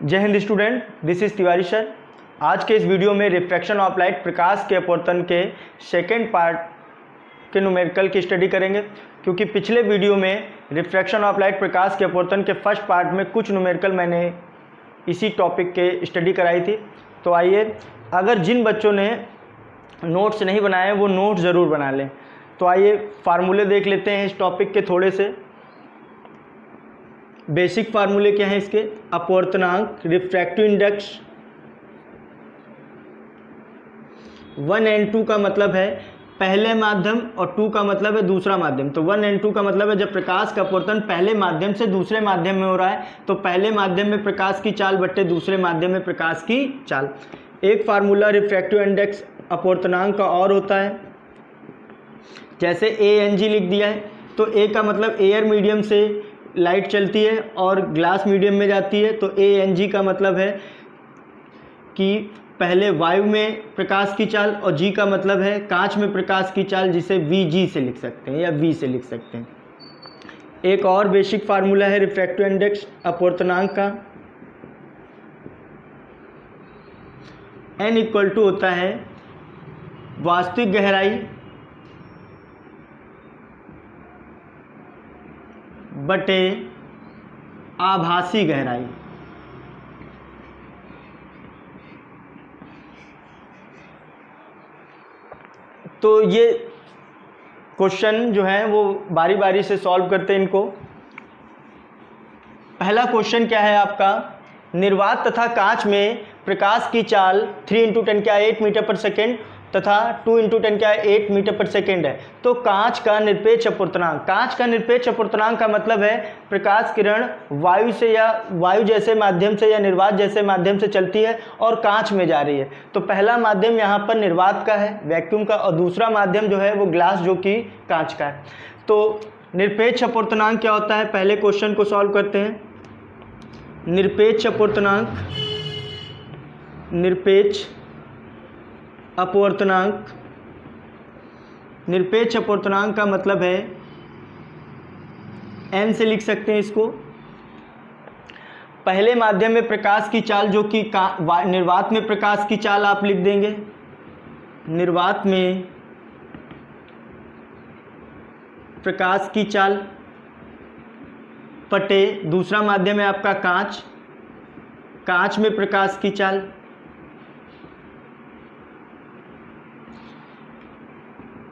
जय Hind student, this is Tiwari sir. आज के इस वीडियो में रिफ्रैक्शन ऑफ लाइट, प्रकाश के अपवर्तन के सेकेंड पार्ट के न्यूमेरिकल की स्टडी करेंगे। क्योंकि पिछले वीडियो में रिफ्रैक्शन ऑफ लाइट, प्रकाश के अपवर्तन के फर्स्ट पार्ट में कुछ न्यूमेरिकल मैंने इसी टॉपिक के स्टडी कराई थी। तो आइए, अगर जिन बच्चों ने नोट्स नहीं बनाए वो नोट्स ज़रूर बना लें। तो आइए फार्मूले देख लेते हैं इस टॉपिक के थोड़े से। बेसिक फार्मूले क्या हैं इसके? अपवर्तनांक, रिफ्रैक्टिव इंडेक्स 1 and 2 का मतलब है पहले माध्यम और 2 का मतलब है दूसरा माध्यम। तो 1 and 2 का मतलब है जब प्रकाश का अपवर्तन पहले माध्यम से दूसरे माध्यम में हो रहा है तो पहले माध्यम में प्रकाश की चाल बट्टे दूसरे माध्यम में प्रकाश की चाल। एक फार्मूला रिफ्रैक्टिव इंडेक्स अपवर्तनांक का और होता है, जैसे ANG लिख दिया है। तो A का मतलब एयर मीडियम से लाइट चलती है और ग्लास मीडियम में जाती है। तो ANG का मतलब है कि पहले वायु में प्रकाश की चाल, और G का मतलब है कांच में प्रकाश की चाल, जिसे VG से लिख सकते हैं या V से लिख सकते हैं। एक और बेसिक फार्मूला है रिफ्रैक्टिव इंडेक्स अपवर्तनांक का, N इक्वल टू होता है वास्तविक गहराई बटे आभासी गहराई। तो ये क्वेश्चन जो है वो बारी बारी से सॉल्व करते हैं इनको। पहला क्वेश्चन क्या है आपका? निर्वात तथा कांच में प्रकाश की चाल 3 × 10⁸ मीटर पर सेकेंड तथा 2 × 10⁸ मीटर पर सेकेंड है। तो कांच का निरपेक्ष अपवर्तनांक, कांच का निरपेक्ष अपवर्तनांक का मतलब है प्रकाश किरण वायु से या वायु जैसे माध्यम से या निर्वात जैसे माध्यम से चलती है और कांच में जा रही है। तो पहला माध्यम यहाँ पर निर्वात का है, वैक्यूम का, और दूसरा माध्यम जो है वो ग्लास जो कि कांच का है। तो निरपेक्ष अपवर्तनांक क्या होता है? पहले क्वेश्चन को सॉल्व करते हैं। निरपेक्ष अपवर्तनांक, निरपेक्ष अपवर्तनांक, निरपेक्ष अपवर्तनांक का मतलब है N से लिख सकते हैं इसको। पहले माध्यम में प्रकाश की चाल जो कि निर्वात में प्रकाश की चाल आप लिख देंगे, निर्वात में प्रकाश की चाल बटे दूसरा माध्यम है आपका कांच, कांच में प्रकाश की चाल।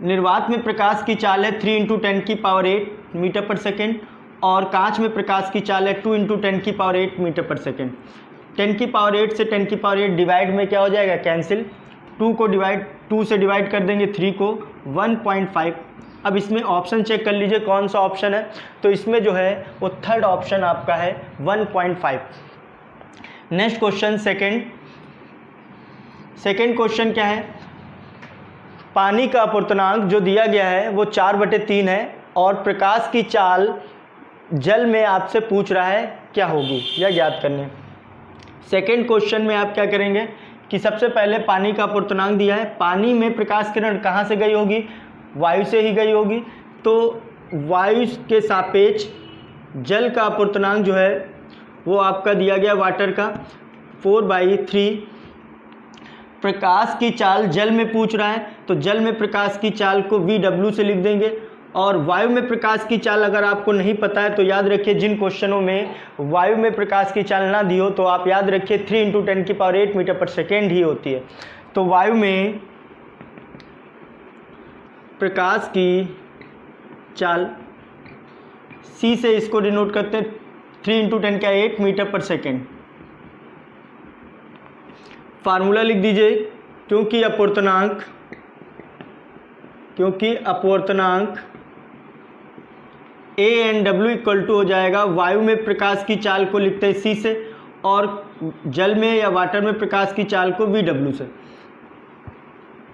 निर्वात में प्रकाश की चाल है 3 × 10⁸ मीटर पर सेकेंड और कांच में प्रकाश की चाल है 2 × 10⁸ मीटर पर सेकेंड। 10⁸ से 10⁸ डिवाइड में क्या हो जाएगा? कैंसिल। 2 से डिवाइड कर देंगे 3 को 1.5। अब इसमें ऑप्शन चेक कर लीजिए कौन सा ऑप्शन है। तो इसमें जो है वो थर्ड ऑप्शन आपका है 1.5। नेक्स्ट क्वेश्चन सेकेंड क्वेश्चन क्या है? पानी का अपवर्तनांक जो दिया गया है वो 4/3 है और प्रकाश की चाल जल में आपसे पूछ रहा है क्या होगी, यह ज्ञात करने। सेकेंड क्वेश्चन में आप क्या करेंगे कि सबसे पहले पानी का अपवर्तनांक दिया है, पानी में प्रकाश किरण कहाँ से गई होगी? वायु से ही गई होगी। तो वायु के सापेक्ष जल का अपवर्तनांक जो है वो आपका दिया गया वाटर का 4/3। प्रकाश की चाल जल में पूछ रहा है तो जल में प्रकाश की चाल को VW से लिख देंगे। और वायु में प्रकाश की चाल अगर आपको नहीं पता है तो याद रखिए, जिन क्वेश्चनों में वायु में प्रकाश की चाल ना दी हो तो आप याद रखिए 3 × 10⁸ मीटर पर सेकेंड ही होती है। तो वायु में प्रकाश की चाल C से इसको डिनोट करते हैं 3 × 10⁸ मीटर पर सेकेंड। फार्मूला लिख दीजिए। क्योंकि अपवर्तनांक A and W equal to हो जाएगा, वायु में प्रकाश की चाल को लिखते हैं C से और जल में या वाटर में प्रकाश की चाल को VW से।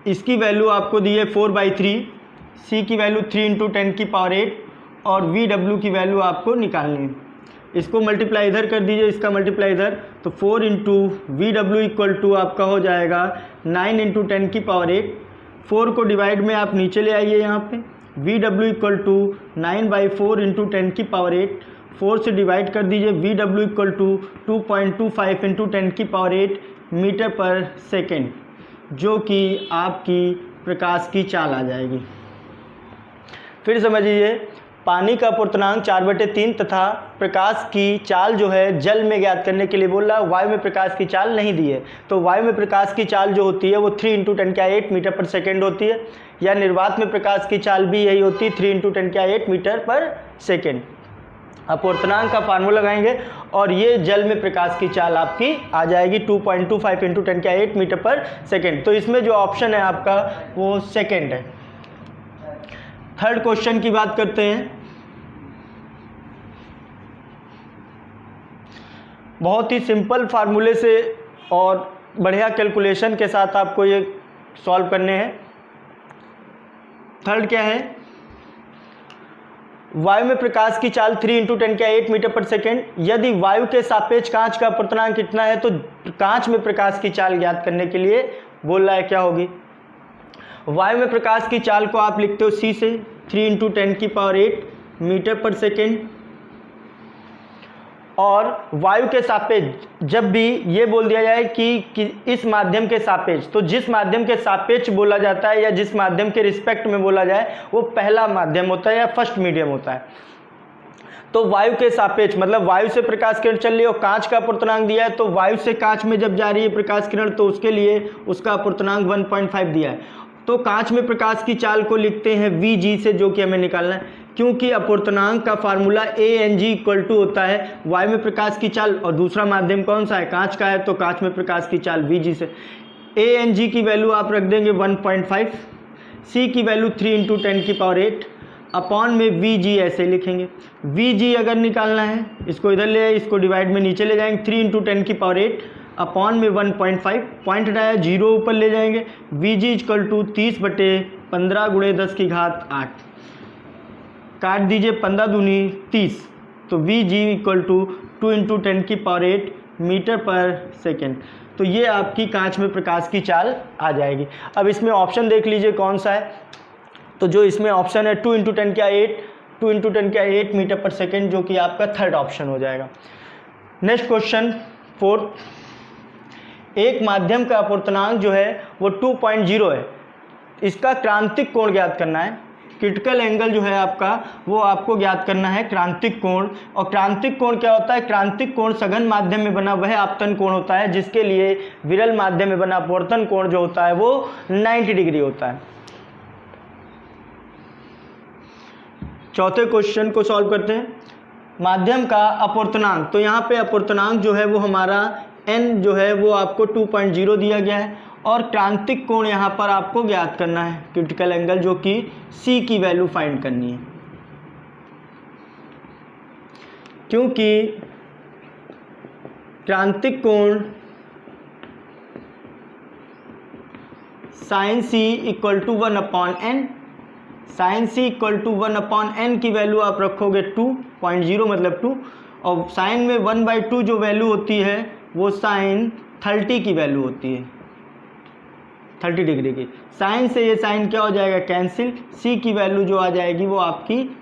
इसकी वैल्यू आपको दी है 4/3, C की वैल्यू 3 × 10⁸ और VW की वैल्यू आपको निकालनी है। इसको मल्टीप्लाई इधर कर दीजिए, इसका मल्टीप्लाई इधर, तो 4 × VW इक्वल टू आपका हो जाएगा 9 × 10⁸। 4 को डिवाइड में आप नीचे ले आइए यहाँ पे, VW इक्वल टू 9/4 × 10⁸। 4 से डिवाइड कर दीजिए। VW equal to 2.25 into 10⁸ metre पर सेकेंड, जो कि आपकी प्रकाश की चाल आ जाएगी। फिर समझिए, पानी का अपूर्णांक 4/3 तथा प्रकाश की चाल जो है जल में ज्ञात करने के लिए बोल रहा है। वायु में प्रकाश की चाल नहीं दी है, तो वायु में प्रकाश की चाल जो होती है वो 3 इंटू 10⁸ मीटर पर सेकेंड होती है, या निर्वात में प्रकाश की चाल भी यही होती है 3 इंटू 10⁸ मीटर पर सेकेंड। अपूर्णांक का फार्मूला लगाएंगे और ये जल में प्रकाश की चाल आपकी आ जाएगी 2.25 इंटू 10⁸ मीटर पर सेकेंड। तो इसमें जो ऑप्शन है आपका वो सेकेंड है। थर्ड क्वेश्चन की बात करते हैं। बहुत ही सिंपल फार्मूले से और बढ़िया कैलकुलेशन के साथ आपको ये सॉल्व करने हैं। थर्ड क्या है, वायु में प्रकाश की चाल 3 इंटू 10⁸ मीटर पर सेकेंड। यदि वायु के सापेक्ष कांच का अपूर्णांक कितना है, तो कांच में प्रकाश की चाल ज्ञात करने के लिए बोल रहा है क्या होगी। वायु में प्रकाश की चाल को आप लिखते हो C से 3 इंटू 10⁸ मीटर पर सेकेंड, और वायु के सापेक्ष जब भी ये बोल दिया जाए कि इस माध्यम के सापेक्ष, तो जिस माध्यम के सापेक्ष बोला जाता है या जिस माध्यम के रिस्पेक्ट में बोला जाए वो पहला माध्यम होता है या फर्स्ट मीडियम होता है। तो वायु के सापेक्ष मतलब वायु से प्रकाश किरण चल रही है और कांच का अपूर्णांक दिया है, तो वायु से कांच में जब जा रही है प्रकाश किरण तो उसके लिए उसका अपूर्णांक 1.5 दिया है। तो कांच में प्रकाश की चाल को लिखते हैं Vg से, जो कि हमें निकालना है, क्योंकि अपूर्णांक का फार्मूला ANG इक्वल टू होता है वायु में प्रकाश की चाल, और दूसरा माध्यम कौन सा है, कांच का है, तो कांच में प्रकाश की चाल Vg से। ANG की वैल्यू आप रख देंगे 1.5, C की वैल्यू 3 इंटू 10⁸ अपॉन में Vg ऐसे लिखेंगे। Vg अगर निकालना है, इसको इधर ले, इसको डिवाइड में नीचे ले जाएंगे, 3 इंटू 10⁸ अपॉन में 1.5, पॉइंट हटाया 0 ऊपर ले जाएंगे। Vg इक्वल टू 30/15 × 10⁸, काट दीजिए 15 दूनी 30, तो Vg equal to 2 into 10⁸ metre पर सेकेंड। तो ये आपकी कांच में प्रकाश की चाल आ जाएगी। अब इसमें ऑप्शन देख लीजिए कौन सा है, तो जो इसमें ऑप्शन है 2 इंटू 10⁸ मीटर पर सेकेंड, जो कि आपका थर्ड ऑप्शन हो जाएगा। नेक्स्ट क्वेश्चन फोर्थ, एक माध्यम का अपूर्णांक जो है वो 2.0 है, इसका क्रांतिक कोण ज्ञात करना है। क्रिटिकल एंगल जो है आपका वो आपको ज्ञात करना है, क्रांतिक कोण। और क्रांतिक कोण क्या होता है, क्रांतिक कोण सघन माध्यम में बना वह आपतन कोण होता है, जिसके लिए विरल माध्यम में बना अपवर्तन कोण जो होता है वो 90 डिग्री होता है। चौथे क्वेश्चन को सॉल्व करते हैं। माध्यम का अपूर्णांक, तो यहाँ पे अपूर्णांक जो है वो हमारा n जो है वो आपको 2.0 दिया गया है, और क्रांतिक कोण यहाँ पर आपको ज्ञात करना है, क्रिटिकल एंगल, जो कि C की वैल्यू फाइंड करनी है। क्योंकि क्रांतिक कोण sin C equal to 1/n, sin C equal to 1/n की वैल्यू आप रखोगे 2.0 मतलब 2, और साइन में 1/2 जो वैल्यू होती है वो साइन 30 की वैल्यू होती है, 30 डिग्री की। साइन से ये साइन क्या हो जाएगा, कैंसिल। C की वैल्यू जो आ जाएगी वो आपकी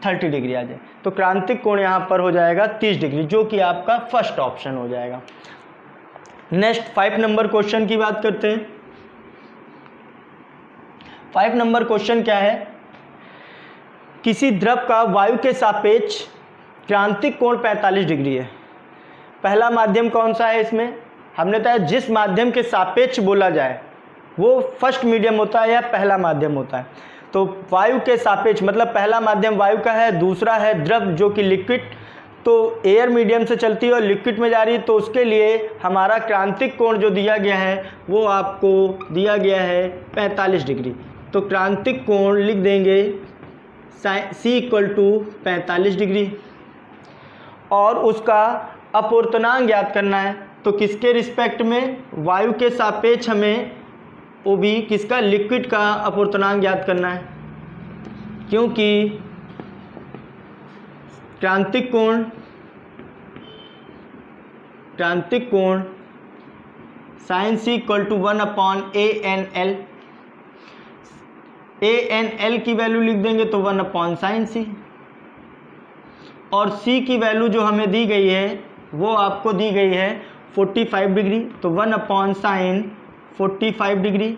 30 डिग्री आ जाए, तो क्रांतिक कोण यहाँ पर हो जाएगा 30 डिग्री, जो कि आपका फर्स्ट ऑप्शन हो जाएगा। नेक्स्ट 5 नंबर क्वेश्चन की बात करते हैं। 5 नंबर क्वेश्चन क्या है, किसी द्रव का वायु के सापेक्ष क्रांतिक कोण 45 डिग्री है। पहला माध्यम कौन सा है, इसमें हमने बताया जिस माध्यम के सापेक्ष बोला जाए वो फर्स्ट मीडियम होता है या पहला माध्यम होता है। तो वायु के सापेक्ष मतलब पहला माध्यम वायु का है, दूसरा है द्रव जो कि लिक्विड, तो एयर मीडियम से चलती है और लिक्विड में जा रही है, तो उसके लिए हमारा क्रांतिक कोण जो दिया गया है वो आपको दिया गया है 45 डिग्री। तो क्रांतिक कोण लिख देंगे C इक्वल टू 45 डिग्री, और उसका अपूर्णांक ज्ञात करना है। तो किसके रिस्पेक्ट में, वायु के सापेक्ष हमें वो भी किसका, लिक्विड का अपूर्णांक ज्ञात करना है, क्योंकि क्रांतिक कोण sin C equal to 1/ANL, ANL की वैल्यू लिख देंगे तो 1/sin C, और C की वैल्यू जो हमें दी गई है वो आपको दी गई है 45 डिग्री, तो 1/sin 45 degree.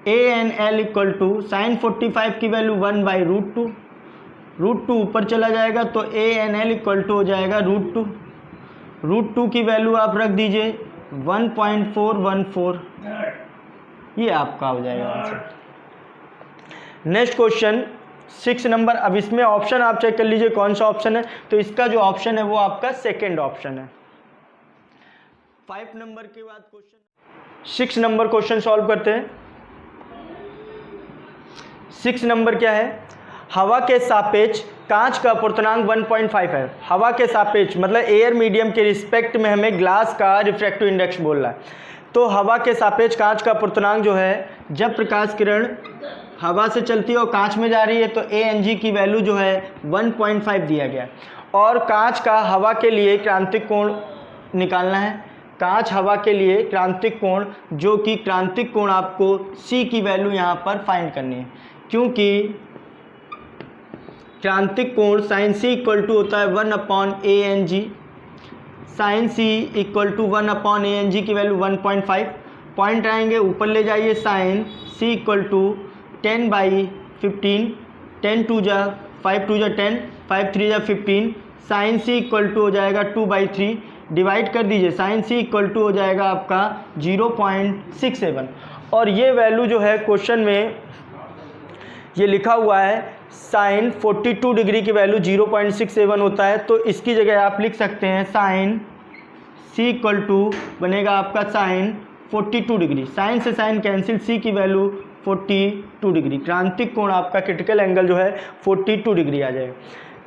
A N L equal to sine 45 की वैल्यू 1/√2, √2 ऊपर चला जाएगा तो A N L equal to हो जाएगा √2, √2 की वैल्यू आप रख दीजिए 1.414, ये आपका हो जाएगा आंसर। Next question 6 number. अब इसमें ऑप्शन आप चेक कर लीजिए कौन सा ऑप्शन है, तो इसका जो ऑप्शन है वो आपका सेकेंड ऑप्शन है। 5 नंबर के बाद क्वेश्चन 6 नंबर क्वेश्चन सॉल्व करते हैं। 6 नंबर क्या है, हवा के सापेक्ष कांच का अपूर्णांक 1.5 है। हवा के सापेक्ष मतलब एयर मीडियम के रिस्पेक्ट में हमें ग्लास का रिफ्रैक्टिव इंडेक्स बोल रहा है। तो हवा के सापेक्ष कांच का अपूर्णांक जो है, जब प्रकाश किरण हवा से चलती है और कांच में जा रही है तो ए एन जी की वैल्यू जो है 1.5 दिया गया, और कांच का हवा के लिए क्रांतिक कोण निकालना है। कांच हवा के लिए क्रांतिक कोण, जो कि क्रांतिक कोण आपको सी की वैल्यू यहाँ पर फाइंड करनी है, क्योंकि क्रांतिक कोण साइन सी इक्वल टू होता है 1/ANG। Sign C equal to 1/ANG की वैल्यू 1.5, पॉइंट आएंगे ऊपर ले जाइए, साइन सी इक्वल टू 10/15, 10 2 जा 5 2 जा 10, 5 3 जा 15, साइन सी इक्वल टू हो जाएगा 2/3, डिवाइड कर दीजिए, साइन सी इक्वल टू हो जाएगा आपका 0.67। और ये वैल्यू जो है क्वेश्चन में ये लिखा हुआ है साइन 42 डिग्री की वैल्यू 0.67 होता है, तो इसकी जगह आप लिख सकते हैं साइन सी इक्वल टू बनेगा आपका साइन 42 डिग्री। साइन से साइन कैंसिल, सी की वैल्यू 42 डिग्री। क्रांतिक कोण आपका क्रिटिकल एंगल जो है 42 डिग्री आ जाएगा।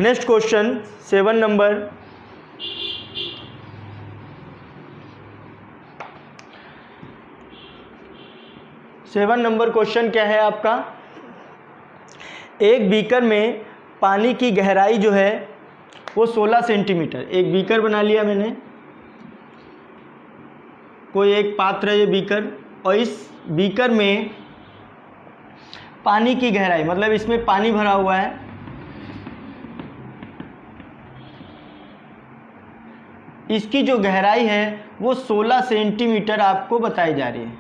Next question 7 number. Seven number question क्या है आपका, एक बीकर में पानी की गहराई जो है वो 16 सेंटीमीटर। एक बीकर बना लिया मैंने, कोई एक पात्र है ये बीकर, और इस बीकर में पानी की गहराई मतलब इसमें पानी भरा हुआ है, इसकी जो गहराई है वो 16 सेंटीमीटर आपको बताई जा रही है।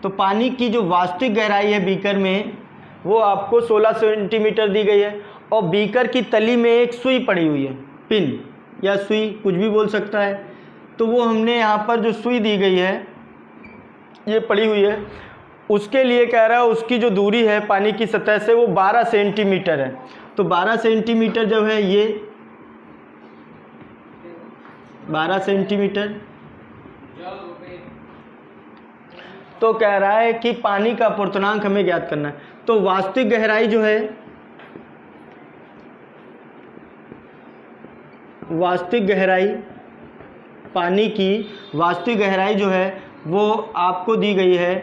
तो पानी की जो वास्तविक गहराई है बीकर में वो आपको 16 सेंटीमीटर दी गई है, और बीकर की तली में एक सुई पड़ी हुई है, पिन या सुई कुछ भी बोल सकता है। तो वो हमने यहाँ पर जो सुई दी गई है ये पड़ी हुई है, उसके लिए कह रहा है उसकी जो दूरी है पानी की सतह से वो 12 सेंटीमीटर है। तो 12 सेंटीमीटर जो है ये 12 सेंटीमीटर, तो कह रहा है कि पानी का अपूर्णांक हमें ज्ञात करना है। तो वास्तविक गहराई जो है, वास्तविक गहराई पानी की वास्तविक गहराई जो है वो आपको दी गई है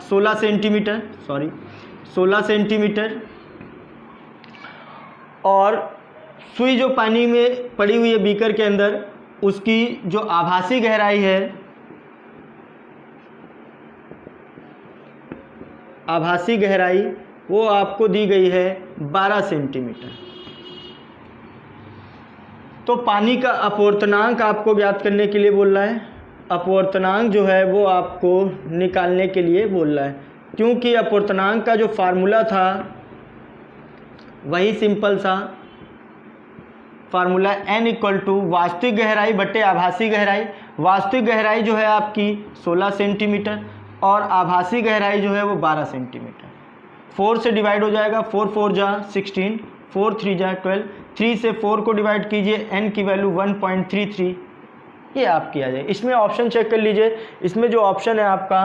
16 सेंटीमीटर, 16 सेंटीमीटर। और सुई जो पानी में पड़ी हुई है बीकर के अंदर, उसकी जो आभासी गहराई है, आभासी गहराई वो आपको दी गई है 12 सेंटीमीटर। तो पानी का अपवर्तनांक आपको ज्ञात करने के लिए बोल रहा है, अपवर्तनांक जो है वो आपको निकालने के लिए बोल रहा है, क्योंकि अपवर्तनांक का जो फार्मूला था वही सिंपल सा फार्मूला n इक्वल टू वास्तविक गहराई बटे आभासी गहराई। वास्तविक गहराई जो है आपकी 16 सेंटीमीटर और आभासी गहराई जो है वो 12 सेंटीमीटर। 4 से डिवाइड हो जाएगा, 4 4 जा 16, 4 3 जा 12, 3 से 4 को डिवाइड कीजिए, n की वैल्यू 1.33, ये आपकी आ जाए। इसमें ऑप्शन चेक कर लीजिए, इसमें जो ऑप्शन है आपका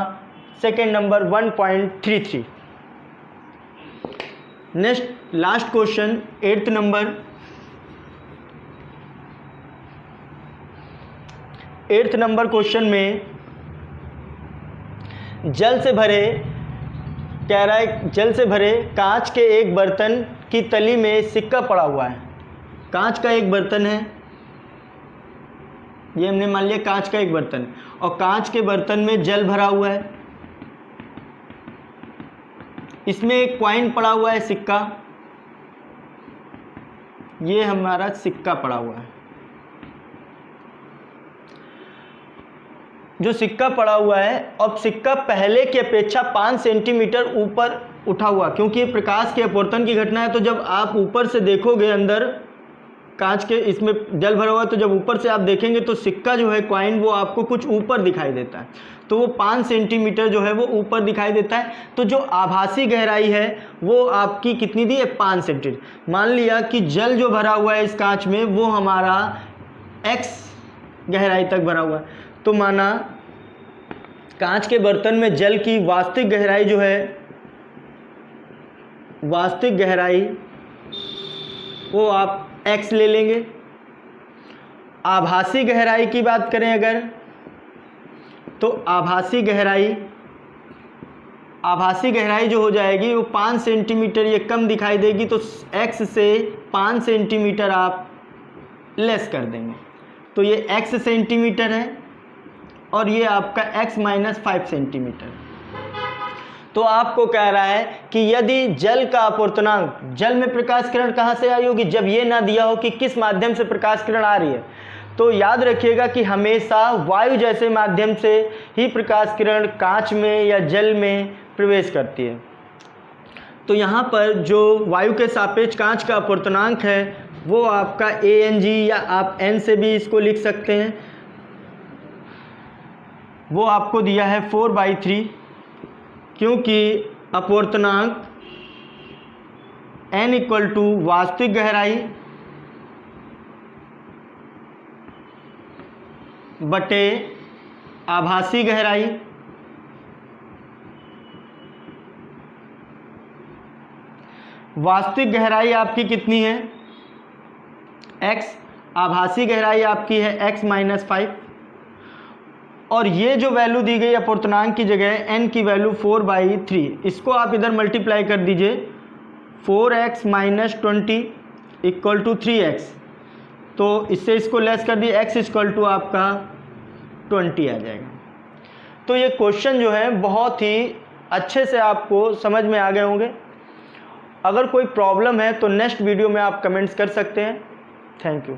second number 1.33। Next last question 8th number. 8th number question में जल से भरे, कह रहा है जल से भरे कांच के एक बर्तन की तली में सिक्का पड़ा हुआ है। कांच का एक बर्तन है, ये हमने मान लिया कांच का एक बर्तन, और कांच के बर्तन में जल भरा हुआ है, इसमें एक कॉइन पड़ा हुआ है, सिक्का, ये हमारा सिक्का पड़ा हुआ है। जो सिक्का पड़ा हुआ है, अब सिक्का पहले की अपेक्षा 5 सेंटीमीटर ऊपर उठा हुआ, क्योंकि ये प्रकाश के अपवर्तन की घटना है। तो जब आप ऊपर से देखोगे, अंदर कांच के इसमें जल भरा हुआ है, तो जब ऊपर से आप देखेंगे तो सिक्का जो है कॉइन वो आपको कुछ ऊपर दिखाई देता है। तो वो 5 सेंटीमीटर जो है वो ऊपर दिखाई देता है। तो जो आभासी गहराई है वो आपकी कितनी दी है? 5 सेंटीमीटर। मान लिया कि जल जो भरा हुआ है इस कांच में वो हमारा x गहराई तक भरा हुआ है। तो माना कांच के बर्तन में जल की वास्तविक गहराई जो है, वास्तविक गहराई वो आप x ले लेंगे। आभासी गहराई की बात करें अगर, तो आभासी गहराई जो हो जाएगी वो 5 सेंटीमीटर, ये कम दिखाई देगी। तो x से 5 सेंटीमीटर आप लेस कर देंगे। तो ये x सेंटीमीटर है और ये आपका x - 5 सेंटीमीटर। तो आपको कह रहा है कि यदि जल का अपवर्तनांक, जल में प्रकाश किरण कहाँ से आई होगी, जब ये ना दिया हो कि किस माध्यम से प्रकाश किरण आ रही है, तो याद रखिएगा कि हमेशा वायु जैसे माध्यम से ही प्रकाश किरण कांच में या जल में प्रवेश करती है। तो यहाँ पर जो वायु के सापेक्ष कांच का अपवर्तनांक है वो आपका Ang, या आप n से भी इसको लिख सकते हैं, वो आपको दिया है 4/3, क्योंकि अपवर्तनांक n = वास्तविक गहराई बटे आभासी गहराई वास्तविक गहराई आपकी कितनी है? x, आभासी गहराई आपकी है x - 5, और ये जो वैल्यू दी गई अपवर्तनांक की जगह n की वैल्यू 4/3, इसको आप इधर मल्टीप्लाई कर दीजिए। 4x - 20 = 3x, तो इससे इसको लेस कर दिए, x = आपका 20 आ जाएगा। तो ये क्वेश्चन जो है बहुत ही अच्छे से आपको समझ में आ गए होंगे। अगर कोई प्रॉब्लम है तो नेक्स्ट वीडियो में आप कमेंट्स कर सकते हैं। Thank you.